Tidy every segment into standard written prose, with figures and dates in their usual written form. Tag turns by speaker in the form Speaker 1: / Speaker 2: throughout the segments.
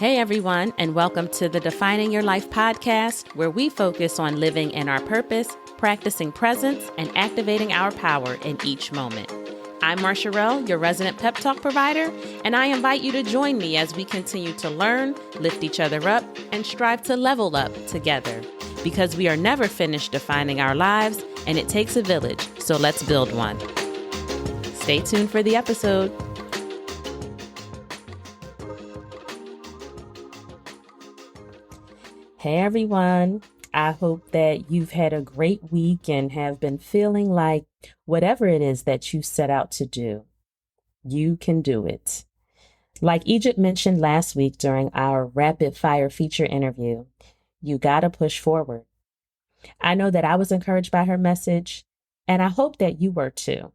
Speaker 1: Hey everyone, and welcome to the Defining Your Life podcast, where we focus on living in our purpose, practicing presence, and activating our power in each moment. I'm Marsharelle, your resident pep talk provider, and I invite you to join me as we continue to learn, lift each other up, and strive to level up together. Because we are never finished defining our lives, and it takes a village, so let's build one. Stay tuned for the episode. Hey everyone, I hope that you've had a great week and have been feeling like whatever it is that you set out to do, you can do it. Like Egypt mentioned last week during our rapid fire feature interview, you gotta push forward. I know that I was encouraged by her message, and I hope that you were too.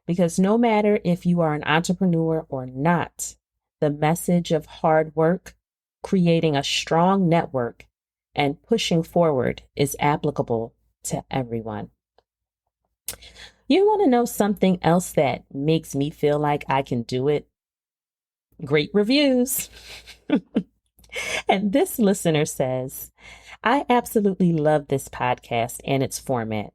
Speaker 1: Because no matter if you are an entrepreneur or not, the message of hard work, creating a strong network, and pushing forward is applicable to everyone. You want to know something else that makes me feel like I can do it? Great reviews. And this listener says, I absolutely love this podcast and its format.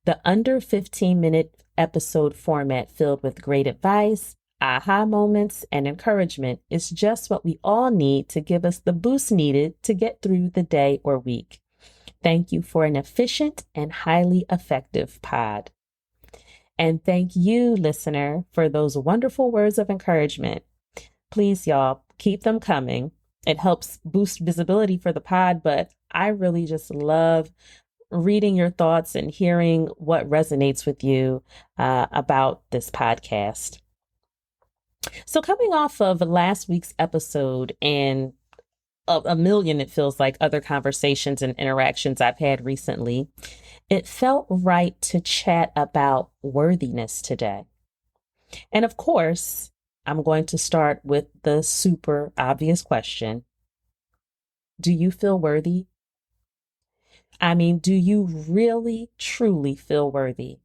Speaker 1: The under 15-minute episode format filled with great advice, aha moments, and encouragement is just what we all need to give us the boost needed to get through the day or week. Thank you for an efficient and highly effective pod. And thank you, listener, for those wonderful words of encouragement. Please, y'all, keep them coming. It helps boost visibility for the pod, but I really just love reading your thoughts and hearing what resonates with you about this podcast. So coming off of last week's episode and a million, it feels like, other conversations and interactions I've had recently, it felt right to chat about worthiness today. And of course, I'm going to start with the super obvious question. Do you feel worthy? I mean, do you really, truly feel worthy?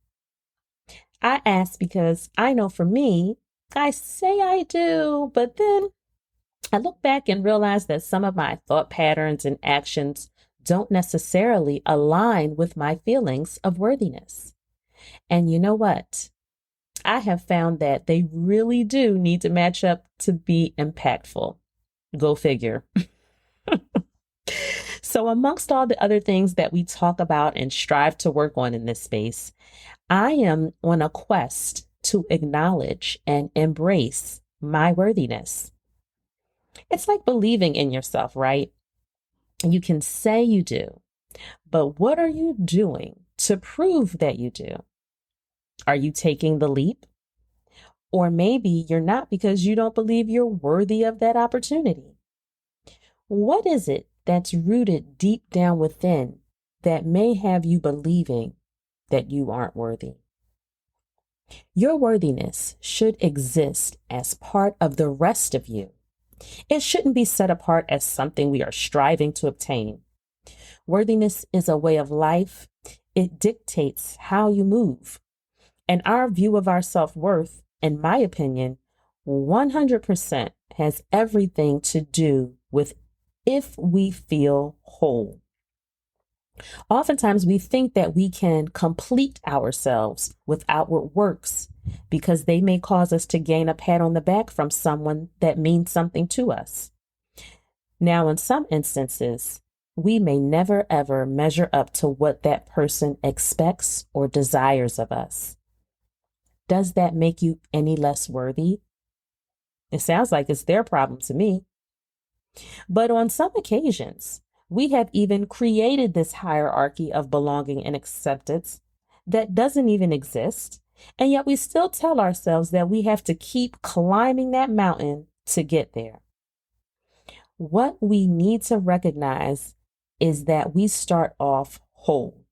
Speaker 1: I ask because I know for me, I say I do, but then I look back and realize that some of my thought patterns and actions don't necessarily align with my feelings of worthiness. And you know what? I have found that they really do need to match up to be impactful. Go figure. So amongst all the other things that we talk about and strive to work on in this space, I am on a quest to acknowledge and embrace my worthiness. It's like believing in yourself, right? You can say you do, but what are you doing to prove that you do? Are you taking the leap? Or maybe you're not because you don't believe you're worthy of that opportunity. What is it that's rooted deep down within that may have you believing that you aren't worthy? Your worthiness should exist as part of the rest of you. It shouldn't be set apart as something we are striving to obtain. Worthiness is a way of life. It dictates how you move. And our view of our self-worth, in my opinion, 100% has everything to do with if we feel whole. Oftentimes we think that we can complete ourselves with outward works because they may cause us to gain a pat on the back from someone that means something to us. Now, in some instances, we may never ever measure up to what that person expects or desires of us. Does that make you any less worthy? It sounds like it's their problem to me. But on some occasions, we have even created this hierarchy of belonging and acceptance that doesn't even exist. And yet we still tell ourselves that we have to keep climbing that mountain to get there. What we need to recognize is that we start off whole.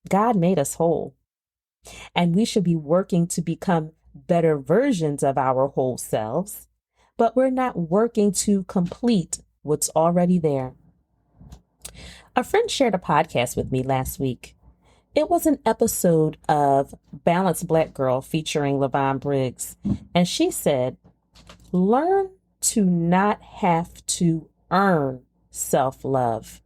Speaker 1: God made us whole. And we should be working to become better versions of our whole selves, but we're not working to complete what's already there. A friend shared a podcast with me last week. It was an episode of Balanced Black Girl featuring LaVon Briggs. And she said, learn to not have to earn self-love.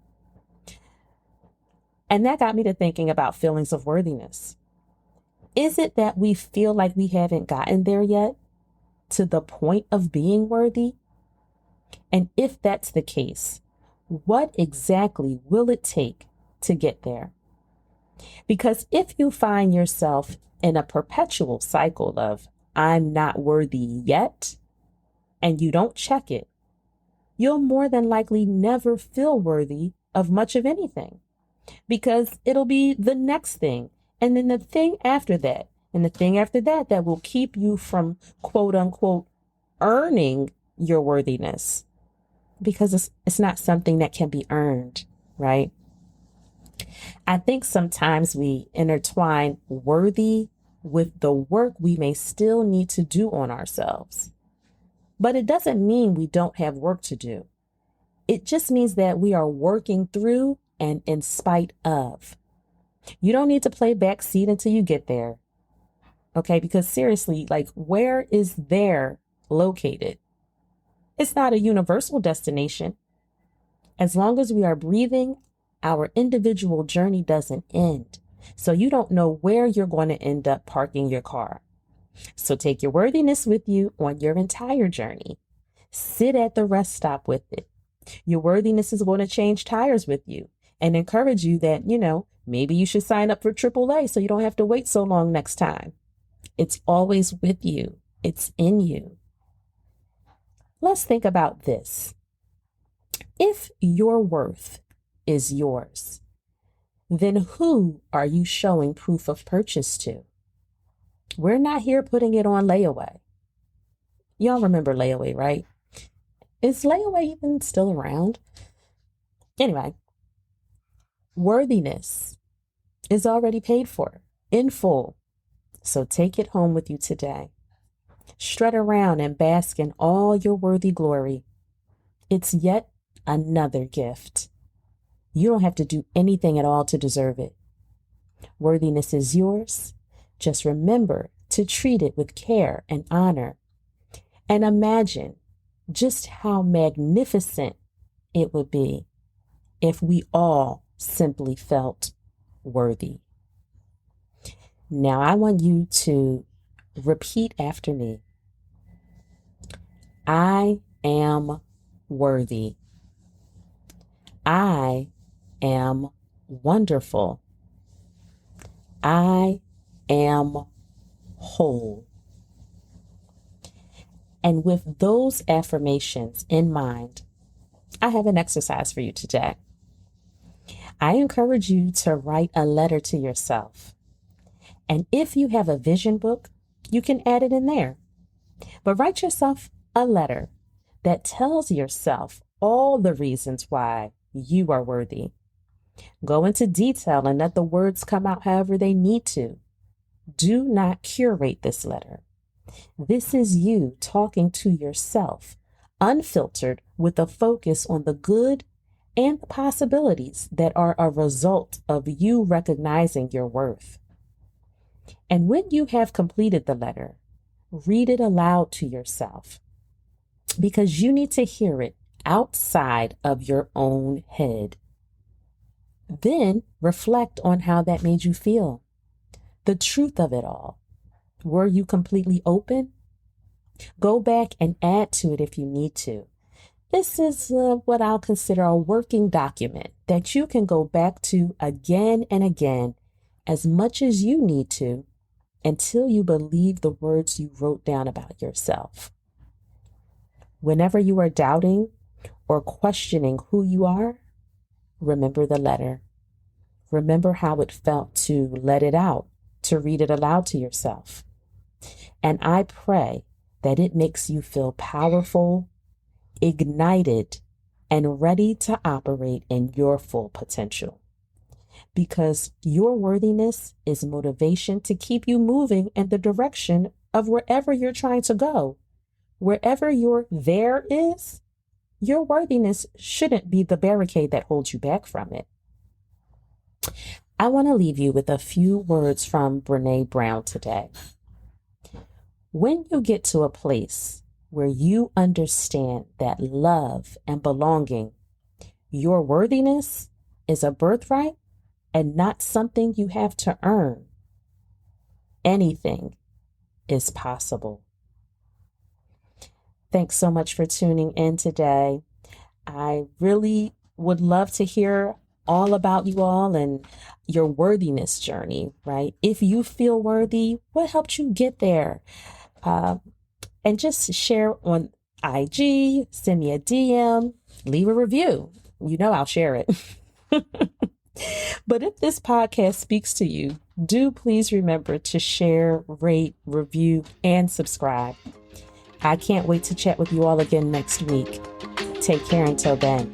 Speaker 1: And that got me to thinking about feelings of worthiness. Is it that we feel like we haven't gotten there yet, to the point of being worthy? And if that's the case, what exactly will it take to get there? Because if you find yourself in a perpetual cycle of, I'm not worthy yet, and you don't check it, you'll more than likely never feel worthy of much of anything, because it'll be the next thing, and then the thing after that, and the thing after that, that will keep you from, quote unquote, earning your worthiness, because it's not something that can be earned, right? I think sometimes we intertwine worthy with the work we may still need to do on ourselves. But it doesn't mean we don't have work to do. It just means that we are working through and in spite of. You don't need to play backseat until you get there. Okay, because seriously, like, where is there located? It's not a universal destination. As long as we are breathing, our individual journey doesn't end. So you don't know where you're going to end up parking your car. So take your worthiness with you on your entire journey. Sit at the rest stop with it. Your worthiness is going to change tires with you and encourage you that, maybe you should sign up for AAA so you don't have to wait so long next time. It's always with you. It's in you. Let's think about this. If your worth is yours, then who are you showing proof of purchase to? We're not here putting it on layaway. Y'all remember layaway, right? Is layaway even still around? Anyway, worthiness is already paid for in full. So take it home with you today. Strut around and bask in all your worthy glory. It's yet another gift. You don't have to do anything at all to deserve it. Worthiness is yours. Just remember to treat it with care and honor. And imagine just how magnificent it would be if we all simply felt worthy. Now I want you to repeat after me. I am worthy. I am wonderful. I am whole. And with those affirmations in mind, I have an exercise for you today. I encourage you to write a letter to yourself. And if you have a vision book, you can add it in there. But write yourself a letter that tells yourself all the reasons why you are worthy. Go into detail and let the words come out however they need to. Do not curate this letter. This is you talking to yourself, unfiltered, with a focus on the good and the possibilities that are a result of you recognizing your worth. And when you have completed the letter, read it aloud to yourself, because you need to hear it outside of your own head. Then reflect on how that made you feel. The truth of it all. Were you completely open? Go back and add to it if you need to. This is what I'll consider a working document that you can go back to again and again, as much as you need to, until you believe the words you wrote down about yourself. Whenever you are doubting or questioning who you are, remember the letter. Remember how it felt to let it out, to read it aloud to yourself. And I pray that it makes you feel powerful, ignited, and ready to operate in your full potential. Because your worthiness is motivation to keep you moving in the direction of wherever you're trying to go. Wherever your there is, your worthiness shouldn't be the barricade that holds you back from it. I want to leave you with a few words from Brené Brown today. When you get to a place where you understand that love and belonging, your worthiness, is a birthright and not something you have to earn. Anything is possible. Thanks so much for tuning in today. I really would love to hear all about you all and your worthiness journey, right? If you feel worthy, what helped you get there? And just share on IG, send me a DM, leave a review. You know I'll share it. But if this podcast speaks to you, do please remember to share, rate, review, and subscribe. I can't wait to chat with you all again next week. Take care until then.